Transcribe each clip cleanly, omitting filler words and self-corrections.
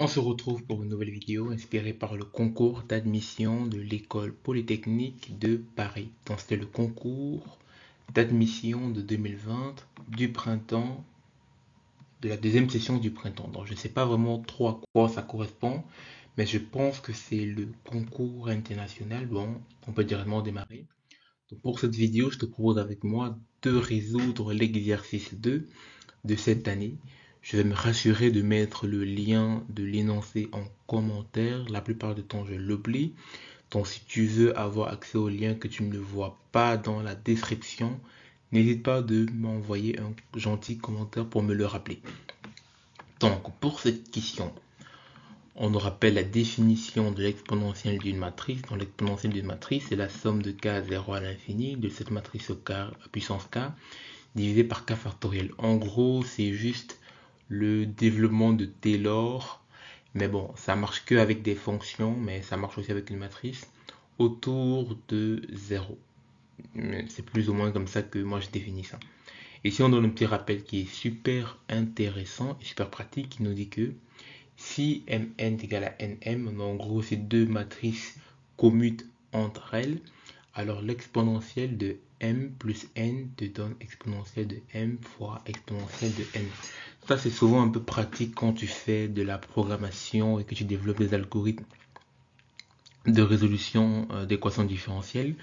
On se retrouve pour une nouvelle vidéo inspirée par le concours d'admission de l'École polytechnique de Paris. Donc c'était le concours d'admission de 2020 du printemps, de la deuxième session du printemps. Donc je ne sais pas vraiment trop à quoi ça correspond, mais je pense que c'est le concours international. Bon, on peut directement démarrer. Donc pour cette vidéo, je te propose avec moi de résoudre l'exercice 2 de cette année. Je vais me rassurer de mettre le lien de l'énoncé en commentaire. La plupart du temps, je l'oublie. Donc, si tu veux avoir accès au lien que tu ne le vois pas dans la description, n'hésite pas de m'envoyer un gentil commentaire pour me le rappeler. Donc, pour cette question, on nous rappelle la définition de l'exponentielle d'une matrice. Dans l'exponentielle d'une matrice, c'est la somme de k à 0 à l'infini de cette matrice au k à puissance k divisé par k factoriel. En gros, c'est juste le développement de Taylor, mais bon, ça marche que avec des fonctions, mais ça marche aussi avec une matrice autour de 0. C'est plus ou moins comme ça que moi je définis ça. Et si on donne un petit rappel qui est super intéressant et super pratique, qui nous dit que si Mn est égal à Nm, en gros ces deux matrices commutent entre elles, alors l'exponentielle de m plus n te donne exponentielle de m fois exponentielle de n. Ça, c'est souvent un peu pratique quand tu fais de la programmation et que tu développes des algorithmes de résolution d'équations différentielles,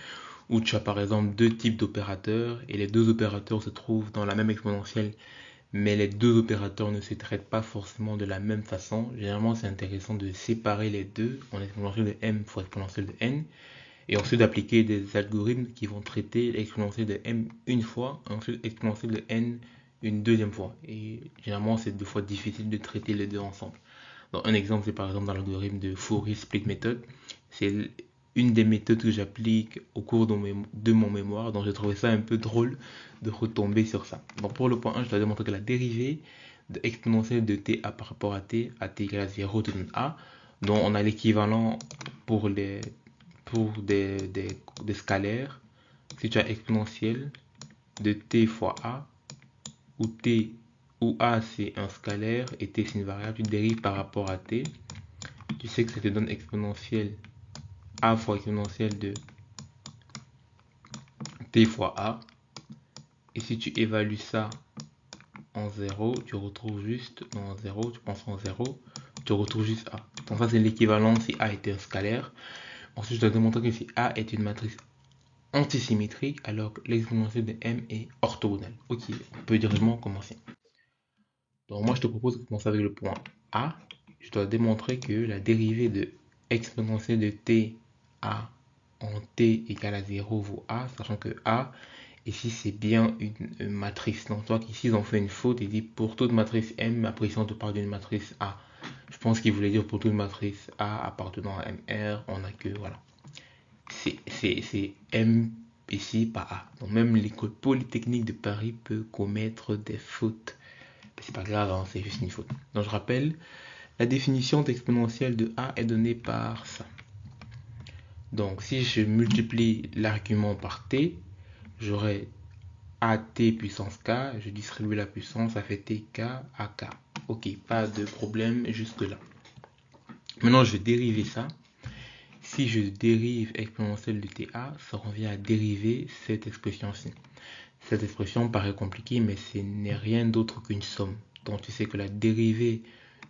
où tu as par exemple deux types d'opérateurs et les deux opérateurs se trouvent dans la même exponentielle, mais les deux opérateurs ne se traitent pas forcément de la même façon. Généralement, c'est intéressant de séparer les deux en exponentielle de m fois exponentielle de n, et ensuite d'appliquer des algorithmes qui vont traiter l'exponentielle de m une fois, ensuite l'exponentielle de n une deuxième fois. Et généralement, c'est deux fois difficile de traiter les deux ensemble. Donc, un exemple, c'est par exemple dans l'algorithme de Fourier Split Method. C'est une des méthodes que j'applique au cours de mon mémoire. Donc, j'ai trouvé ça un peu drôle de retomber sur ça. Donc, pour le point 1, je dois démontrer que la dérivée de exponentielle de t a par rapport à t égale à 0 te donne a. Donc, on a l'équivalent pour des scalaires. Si tu as exponentielle de t fois a, où a c'est un scalaire et t c'est une variable, tu dérives par rapport à t, tu sais que ça te donne exponentielle a fois exponentielle de t fois a. Et si tu évalues ça en 0, tu retrouves juste, non, en 0, tu penses en 0, tu retrouves juste a. Donc ça c'est l'équivalent si a était un scalaire. Ensuite je dois démontrer que si a est une matrice antisymétrique, alors que l'exponentielle de m est orthogonale. Ok, on peut directement commencer. Donc moi je te propose de commencer avec le point A. Je dois démontrer que la dérivée de exponentielle de t a en t égale à 0 vaut a, sachant que a ici c'est bien une matrice. Donc toi ici ils ont fait une faute, ils disent pour toute matrice M, après ici on te parle d'une matrice A. Je pense qu'il voulait dire pour toute matrice A appartenant à MR, on a que voilà. C'est M ici par A. Donc même l'école polytechnique de Paris peut commettre des fautes. C'est pas grave, hein, c'est juste une faute. Donc je rappelle, la définition d'exponentielle de A est donnée par ça. Donc si je multiplie l'argument par t, j'aurai at puissance k, je distribue la puissance, ça fait tk à k. Ok, pas de problème jusque là. Maintenant je vais dériver ça. Si je dérive exponentielle de ta, ça revient à dériver cette expression-ci. Cette expression paraît compliquée, mais ce n'est rien d'autre qu'une somme. Donc tu sais que la dérivée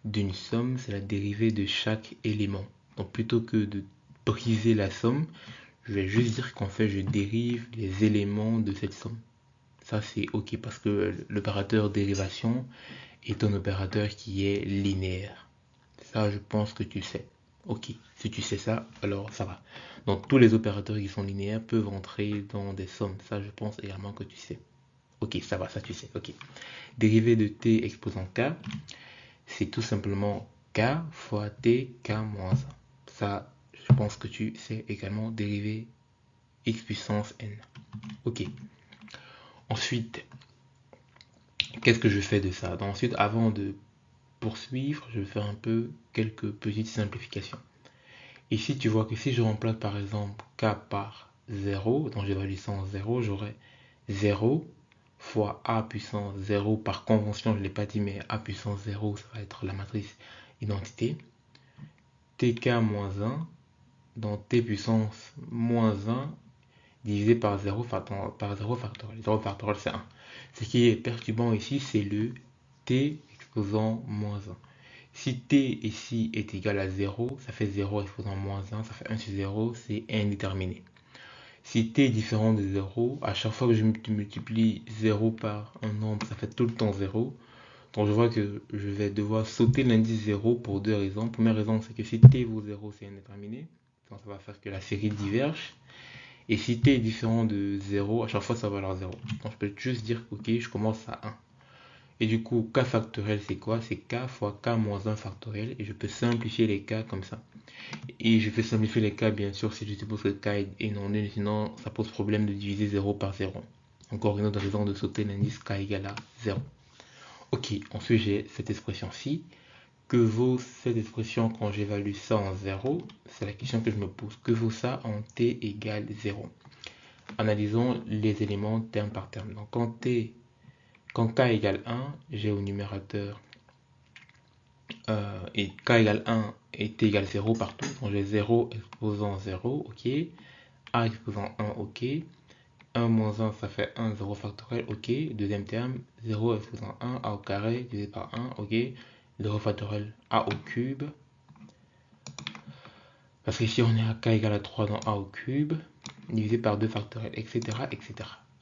d'une somme, c'est la dérivée de chaque élément. Donc plutôt que de briser la somme, je vais juste dire qu'en fait je dérive les éléments de cette somme. Ça c'est ok parce que l'opérateur dérivation est un opérateur qui est linéaire. Ça je pense que tu le sais. Ok, si tu sais ça, alors ça va. Donc tous les opérateurs qui sont linéaires peuvent entrer dans des sommes. Ça je pense également que tu sais. Ok, ça va, ça tu sais. Ok. Dérivée de t exposant k, c'est tout simplement k fois t k moins 1. Ça, je pense que tu sais également dériver x puissance n. Ok. Ensuite, qu'est-ce que je fais de ça? Donc, ensuite, avant de poursuivre, je vais faire un peu quelques petites simplifications. Ici, tu vois que si je remplace par exemple k par 0, donc j'évalue ça en 0, j'aurai 0 fois a puissance 0. Par convention, je ne l'ai pas dit, mais a puissance 0, ça va être la matrice identité, tk-1, donc t puissance moins 1 divisé par 0 factoriel. 0 factoriel, c'est 1. Ce qui est perturbant ici, c'est le t exposant moins 1. Si t ici est égal à 0, ça fait 0 exposant moins 1, ça fait 1 sur 0, c'est indéterminé. Si t est différent de 0, à chaque fois que je multiplie 0 par un nombre, ça fait tout le temps 0. Donc je vois que je vais devoir sauter l'indice 0 pour deux raisons. Première raison, c'est que si t vaut 0, c'est indéterminé. Donc ça va faire que la série diverge. Et si t est différent de 0, à chaque fois ça va valoir 0. Donc je peux juste dire que ok, je commence à 1. Et du coup, k factoriel c'est quoi? C'est k fois k moins 1 factoriel. Et je peux simplifier les k comme ça. Et je vais simplifier les k bien sûr si je suppose que k est non nul, sinon ça pose problème de diviser 0 par 0. Encore une autre raison de sauter l'indice k égale à 0. Ok, ensuite j'ai cette expression-ci. Que vaut cette expression quand j'évalue ça en 0? C'est la question que je me pose. Que vaut ça en t égale 0? Analysons les éléments terme par terme. Donc quand k égale 1, j'ai au numérateur et k égale 1 et t égale 0 partout. Donc j'ai 0 exposant 0, ok. A exposant 1, ok. 1 moins 1, ça fait 1, 0 factoriel, ok. Deuxième terme, 0 exposant 1, a au carré, divisé par 1, ok. 0 factoriel, a au cube. Parce qu'ici, on est à k égale à 3 dans a au cube, divisé par 2 factoriel, etc., etc.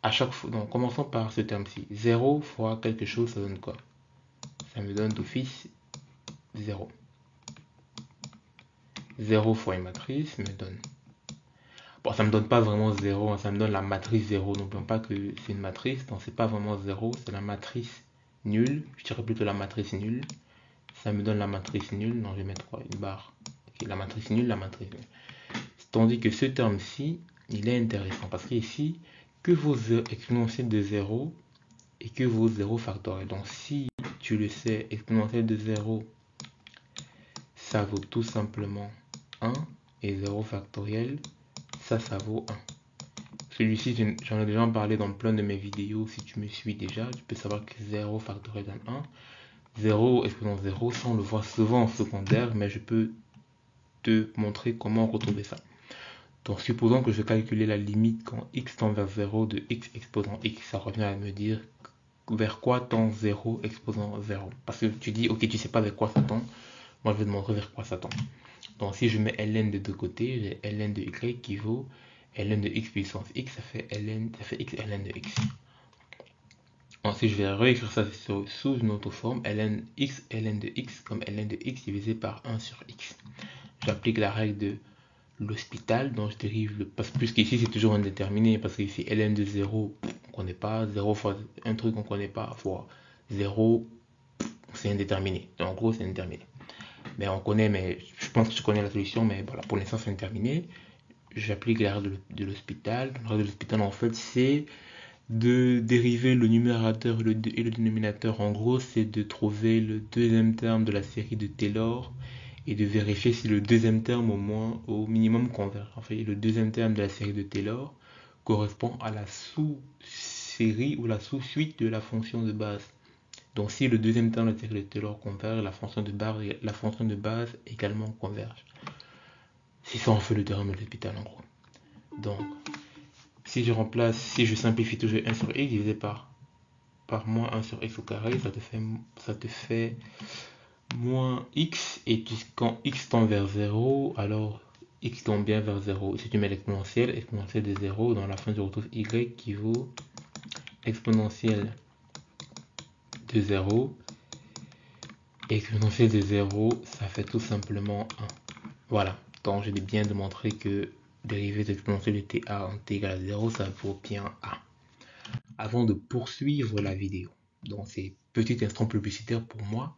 À chaque fois, donc commençons par ce terme-ci. 0 fois quelque chose, ça donne quoi? Ça me donne d'office 0. 0 fois une matrice me donne... Bon, ça me donne pas vraiment 0, hein, ça me donne la matrice 0. N'oublions pas que c'est une matrice, donc c'est pas vraiment 0, c'est la matrice nulle. Je dirais plutôt la matrice nulle. Ça me donne la matrice nulle, non je vais mettre quoi? Une barre. Okay, la matrice nulle, la matrice nulle. Tandis que ce terme-ci, il est intéressant parce qu'ici, que vaut exponentielle de 0 et que vaut 0 factoriel. Donc si tu le sais, exponentielle de 0, ça vaut tout simplement 1 et 0 factoriel, ça vaut 1. Celui-ci, j'en ai déjà parlé dans plein de mes vidéos. Si tu me suis déjà, tu peux savoir que 0 factoriel donne 1. 0 exposant 0, ça on le voit souvent en secondaire, mais je peux te montrer comment retrouver ça. Donc supposons que je calcule la limite quand x tend vers 0 de x exposant x, ça revient à me dire vers quoi tend 0 exposant 0. Parce que tu dis, ok, tu sais pas vers quoi ça tend, moi je vais te montrer vers quoi ça tend. Donc si je mets ln de deux côtés, j'ai ln de y qui vaut ln de x puissance x, ça fait x ln de x. Ensuite je vais réécrire ça sous une autre forme, ln de x comme ln de x divisé par 1 sur x. J'applique la règle de l'hospital, donc je dérive puisqu'ici c'est toujours indéterminé, parce qu'ici ln de 0 on connaît pas, 0 fois un truc on connaît pas, fois 0 c'est indéterminé, donc en gros c'est indéterminé. Mais on connaît, mais je pense que je connais la solution, mais voilà, pour l'instant c'est indéterminé. J'applique la règle de l'hospital. La règle de l'hospital en fait c'est de dériver le numérateur et le dénominateur. En gros c'est de trouver le deuxième terme de la série de Taylor et de vérifier si le deuxième terme au minimum converge. En fait, le deuxième terme de la série de Taylor correspond à la sous-série ou la sous-suite de la fonction de base. Donc si le deuxième terme de la série de Taylor converge, la fonction de base également converge. C'est ça on fait le théorème de l'hospital en gros. Donc si je simplifie toujours 1 sur x divisé par moins 1 sur x au carré, ça te fait moins x, et quand x tend vers 0, alors x tend bien vers 0. Si tu mets l'exponentielle de 0, dans la fin tu retrouves y qui vaut exponentielle de 0. Exponentielle de 0, ça fait tout simplement 1. Voilà, donc je l'ai bien démontré que dérivée de l'exponentielle de ta en t égale à 0, ça vaut bien a. Avant de poursuivre la vidéo, donc c'est petit instant publicitaire pour moi.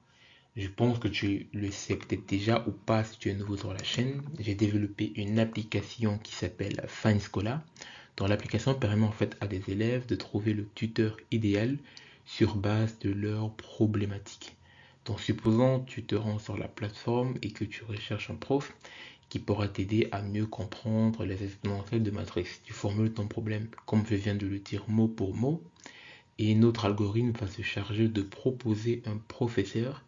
Je pense que tu le sais peut-être déjà ou pas si tu es nouveau sur la chaîne. J'ai développé une application qui s'appelle FindScholar. Donc l'application permet en fait à des élèves de trouver le tuteur idéal sur base de leurs problématiques. Donc supposons tu te rends sur la plateforme et que tu recherches un prof qui pourra t'aider à mieux comprendre les exponentielles de matrice. Tu formules ton problème comme je viens de le dire mot pour mot et notre algorithme va se charger de proposer un professeur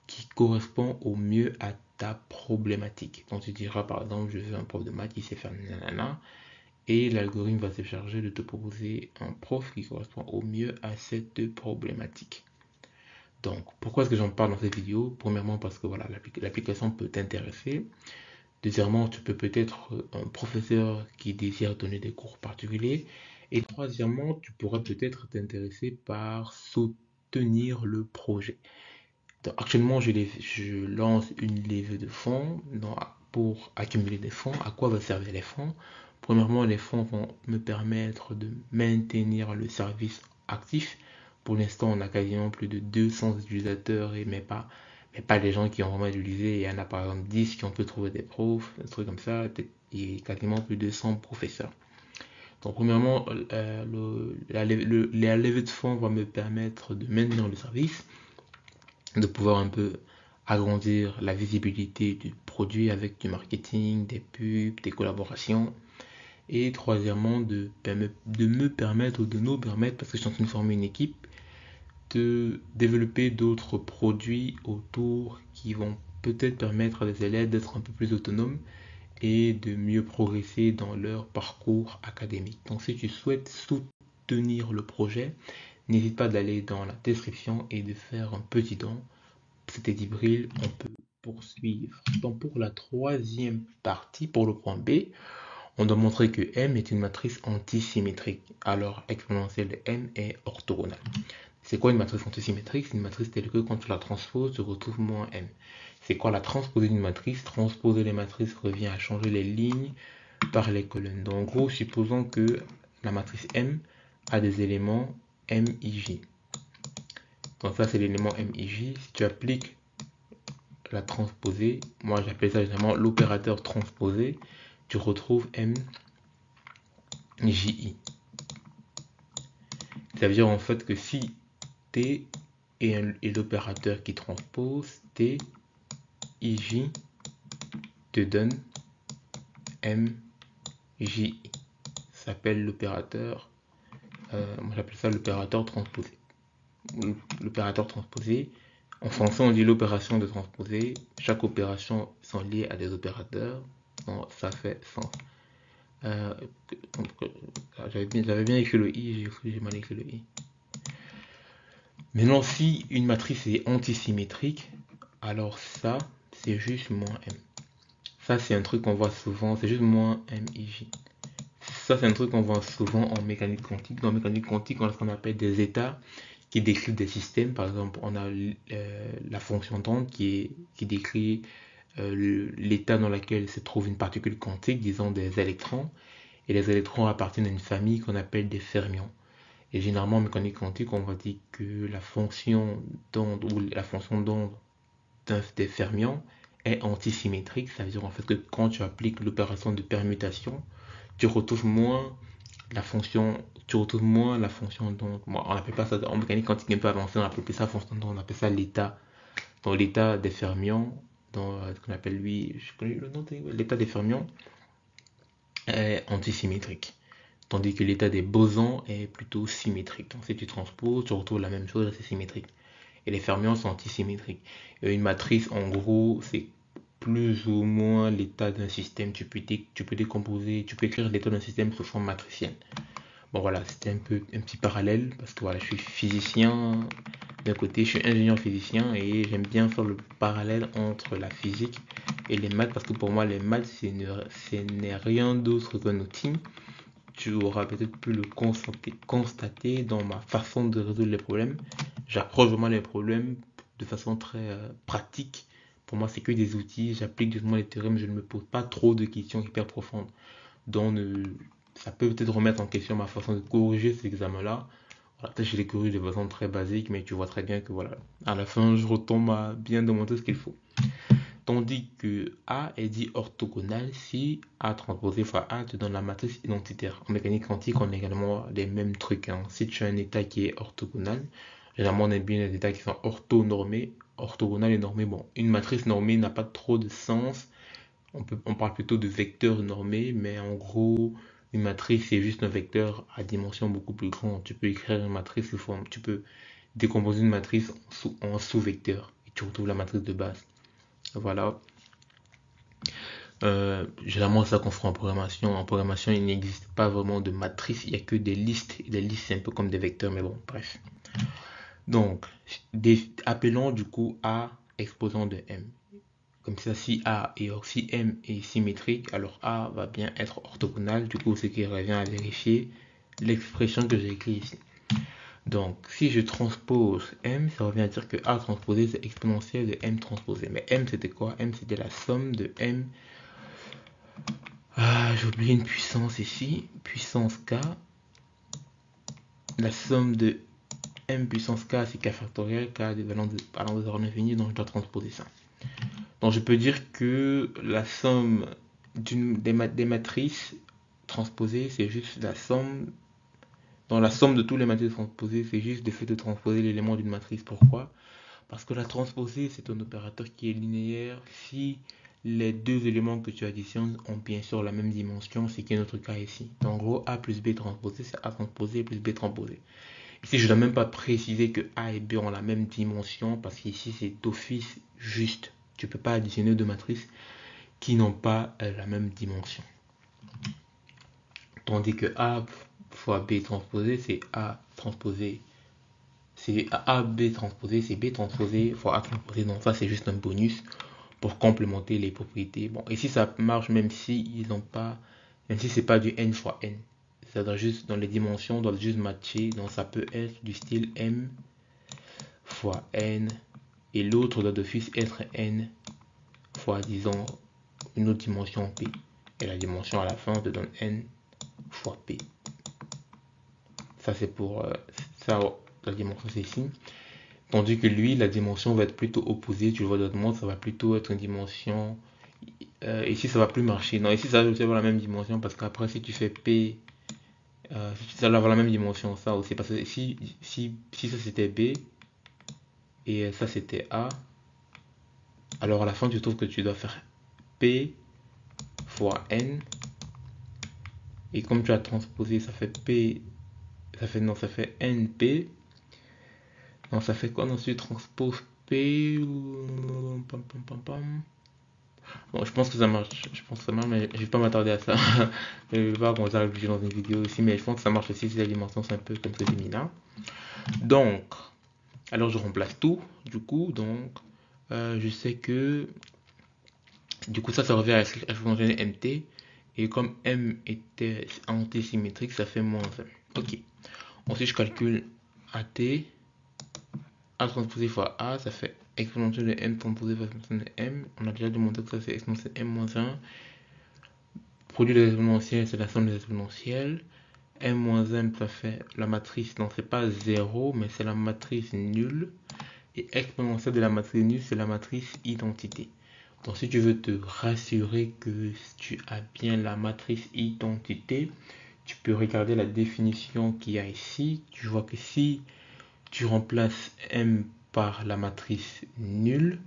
qui correspond au mieux à ta problématique. Donc tu diras par exemple, je veux un prof de maths qui sait faire nanana, et l'algorithme va se charger de te proposer un prof qui correspond au mieux à cette problématique. Donc pourquoi est-ce que j'en parle dans cette vidéo? Premièrement parce que voilà, l'application peut t'intéresser. Deuxièmement, tu peux peut-être un professeur qui désire donner des cours particuliers. Et troisièmement, tu pourras peut-être t'intéresser par soutenir le projet. Donc, actuellement, je lance une levée de fonds pour accumuler des fonds. À quoi vont servir les fonds? Premièrement, les fonds vont me permettre de maintenir le service actif. Pour l'instant, on a quasiment plus de 200 utilisateurs, mais pas les gens qui ont vraiment utilisé. Il y en a par exemple 10 qui ont pu trouver des profs, des trucs comme ça, et quasiment plus de 100 professeurs. Donc, premièrement, la levée de fonds va me permettre de maintenir le service, de pouvoir un peu agrandir la visibilité du produit avec du marketing, des pubs, des collaborations. Et troisièmement, de me permettre ou de nous permettre, parce que je suis en train de former une équipe, de développer d'autres produits autour qui vont peut-être permettre à des élèves d'être un peu plus autonomes et de mieux progresser dans leur parcours académique. Donc si tu souhaites soutenir le projet, n'hésite pas d'aller dans la description et de faire un petit don. C'était Djibril, on peut poursuivre. Donc pour la troisième partie, pour le point B, on doit montrer que M est une matrice antisymétrique. Alors exponentielle de M est orthogonale. C'est quoi une matrice antisymétrique? C'est une matrice telle que quand tu la transposes, tu retrouves moins M. C'est quoi la transposée d'une matrice? Transposer les matrices revient à changer les lignes par les colonnes. Donc en gros, supposons que la matrice M a des éléments MIJ. Donc ça c'est l'élément MIJ. Si tu appliques la transposée, moi j'appelle ça généralement l'opérateur transposé, tu retrouves MJI. Ça veut dire en fait que si T est l'opérateur qui transpose, TIJ te donne MJI. Ça s'appelle l'opérateur, moi j'appelle ça l'opérateur transposé. L'opérateur transposé, en français on dit l'opération de transposer. Chaque opération sont liées à des opérateurs. Bon, ça fait sens. J'avais bien écrit le I, j'ai mal écrit le I. Maintenant, si une matrice est antisymétrique, alors ça, c'est juste moins M. Ça, c'est un truc qu'on voit souvent, c'est juste moins MIJ. Ça, c'est un truc qu'on voit souvent en mécanique quantique. Dans mécanique quantique, on a ce qu'on appelle des états qui décrivent des systèmes. Par exemple, on a la fonction d'onde qui décrit l'état dans lequel se trouve une particule quantique, disons des électrons. Et les électrons appartiennent à une famille qu'on appelle des fermions. Et généralement en mécanique quantique, on va dire que la fonction d'onde ou la fonction d'onde des fermions est antisymétrique. Ça veut dire en fait que quand tu appliques l'opération de permutation, tu retrouves moins la fonction d'onde. Bon, on appelle pas ça en mécanique quantique un peu avancée, on appelle ça fonction d'onde, on appelle ça l'état. Donc l'état des fermions, dans ce qu'on appelle lui, je connais le nom, l'état des fermions est antisymétrique. Tandis que l'état des bosons est plutôt symétrique. Donc si tu transposes, tu retrouves la même chose, c'est symétrique. Et les fermions sont antisymétriques. Et une matrice, en gros, c'est plus ou moins l'état d'un système. Tu peux décomposer, tu peux écrire l'état d'un système sous forme matricielle. Bon voilà, c'était un petit parallèle, parce que voilà, je suis physicien d'un côté, je suis ingénieur physicien, et j'aime bien faire le parallèle entre la physique et les maths, parce que pour moi, les maths, ce n'est rien d'autre qu'un outil. Tu auras peut-être pu le constater dans ma façon de résoudre les problèmes. J'approche vraiment les problèmes de façon très pratique. Pour moi, c'est que des outils. J'applique directement les théorèmes. Je ne me pose pas trop de questions hyper profondes. Donc, ça peut peut-être remettre en question ma façon de corriger cet examen-là. Voilà, peut-être que je les corrige de façon très basique, mais tu vois très bien que voilà, à la fin, je retombe à bien démontrer ce qu'il faut. Tandis que A est dit orthogonal si A transposé fois A te donne la matrice identitaire. En mécanique quantique, on a également les mêmes trucs. Si tu as un état qui est orthogonal, généralement on aime bien les états qui sont orthonormés. Orthogonal et normé, bon, une matrice normée n'a pas trop de sens. On parle plutôt de vecteur normé, mais en gros, une matrice c'est juste un vecteur à dimension beaucoup plus grande. Tu peux écrire une matrice sous forme, tu peux décomposer une matrice en sous-vecteurs. tu retrouves la matrice de base. Voilà. Généralement, ça qu'on fera en programmation. En programmation, il n'existe pas vraiment de matrice, il n'y a que des listes. Et les listes, c'est un peu comme des vecteurs, mais bon, bref. Donc, appelons du coup A exposant de M. Comme ça, si si M est symétrique, alors A va bien être orthogonal. Du coup, ce qui revient à vérifier l'expression que j'ai écrite ici. Donc, si je transpose M, ça revient à dire que A transposé, c'est exponentielle de M transposé. Mais M, c'était quoi? M, c'était la somme de M. J'ai oublié une puissance ici. Puissance K. La somme de M puissance K, c'est K factoriel. K est allant de 0 à l'infini, donc je dois transposer ça. Donc, je peux dire que la somme des matrices transposées, c'est juste la somme. Dans la somme de tous les matrices transposées, c'est juste le fait de transposer l'élément d'une matrice. Pourquoi? Parce que la transposée, c'est un opérateur qui est linéaire. Si les deux éléments que tu additionnes ont bien sûr la même dimension, c'est qui est notre cas ici. Donc, en gros, A plus B transposé, c'est A transposé plus B transposé. Ici, je ne dois même pas préciser que A et B ont la même dimension parce qu'ici, c'est d'office juste. Tu ne peux pas additionner deux matrices qui n'ont pas la même dimension. Tandis que A fois B transposé, c'est A transposé. C'est A, B transposé, c'est B transposé fois A transposé. Donc ça, c'est juste un bonus pour complémenter les propriétés. Bon, ici, ça marche même si ils n'ont pas, même si c'est pas du N fois N. Ça doit juste, dans les dimensions, doit juste matcher. Donc ça peut être du style M fois N. Et l'autre doit d'office être N fois, disons, une autre dimension P. Et la dimension à la fin te donne N fois P. Ça, c'est pour ça, la dimension, c'est ici. Tandis que lui, la dimension va être plutôt opposée. Tu le vois d'autrement, ça va plutôt être une dimension. Ici, ça va plus marcher. Non, ici, ça va avoir la même dimension parce qu'après, si tu fais P, ça va avoir la même dimension, ça aussi. Parce que si ça c'était B et ça c'était A, alors à la fin, tu trouves que tu dois faire P fois N. Et comme tu as transposé, ça fait P, ça fait NP. Non, ça fait quoi? Ensuite, transpose P. Bon, je pense que ça marche. Je pense que ça marche, mais je vais pas m'attarder à ça. Je vais voir comment ça réfléchir dans une vidéo aussi, mais je pense que ça marche aussi si la dimension c'est un peu comme ce féminin. Donc, alors je remplace tout. Du coup, donc, je sais que du coup ça revient à l'exponentielle mt. Et comme m était antisymétrique, ça fait moins 1. Ok. Ensuite, je calcule AT. A transposé fois A, ça fait exponentielle de M transposé fois exponentielle de M. On a déjà démontré que ça c'est exponentielle M moins 1. Produit des exponentielles, c'est la somme des exponentielles. M moins 1, ça fait la matrice, non, c'est pas 0, mais c'est la matrice nulle. Et exponentielle de la matrice nulle, c'est la matrice identité. Donc, si tu veux te rassurer que tu as bien la matrice identité, tu peux regarder la définition qu'il y a ici. Tu vois que si tu remplaces M par la matrice nulle,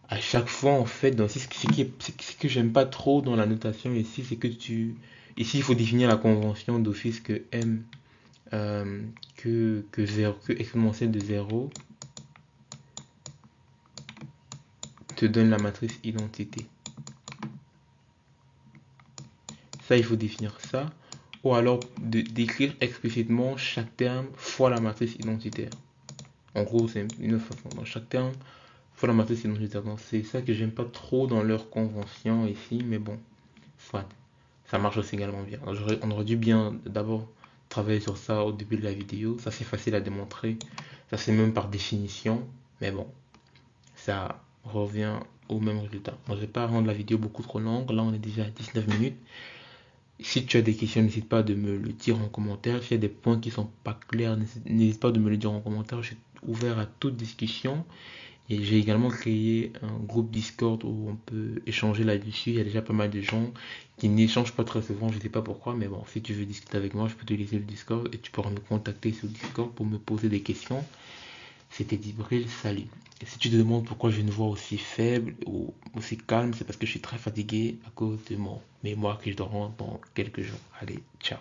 à chaque fois en fait, donc, ce que j'aime pas trop dans la notation ici, c'est que ici il faut définir la convention d'office que M que exponentielle de 0 te donne la matrice identité. Ça, il faut définir ça. Ou alors d'écrire explicitement chaque terme fois la matrice identitaire. En gros, c'est une autre façon. Dans chaque terme fois la matrice identitaire. Donc, c'est ça que j'aime pas trop dans leur convention ici. Mais bon, soit. Ça marche aussi également bien. On aurait dû bien d'abord travailler sur ça au début de la vidéo. Ça, c'est facile à démontrer. Ça, c'est même par définition. Mais bon, ça revient au même résultat. Moi, je ne vais pas rendre la vidéo beaucoup trop longue. Là, on est déjà à 19 minutes. Si tu as des questions, n'hésite pas de me le dire en commentaire. S'il y a des points qui sont pas clairs, n'hésite pas de me le dire en commentaire. Je suis ouvert à toute discussion. Et j'ai également créé un groupe Discord où on peut échanger là-dessus. Il y a déjà pas mal de gens qui n'échangent pas très souvent, je ne sais pas pourquoi, mais bon, si tu veux discuter avec moi, je peux te laisser le Discord et tu pourras me contacter sur le Discord pour me poser des questions. C'était Dibril, salut. Et si tu te demandes pourquoi j'ai une voix aussi faible ou aussi calme, c'est parce que je suis très fatigué à cause de mon mémoire que je dois rendre dans quelques jours. Allez, ciao.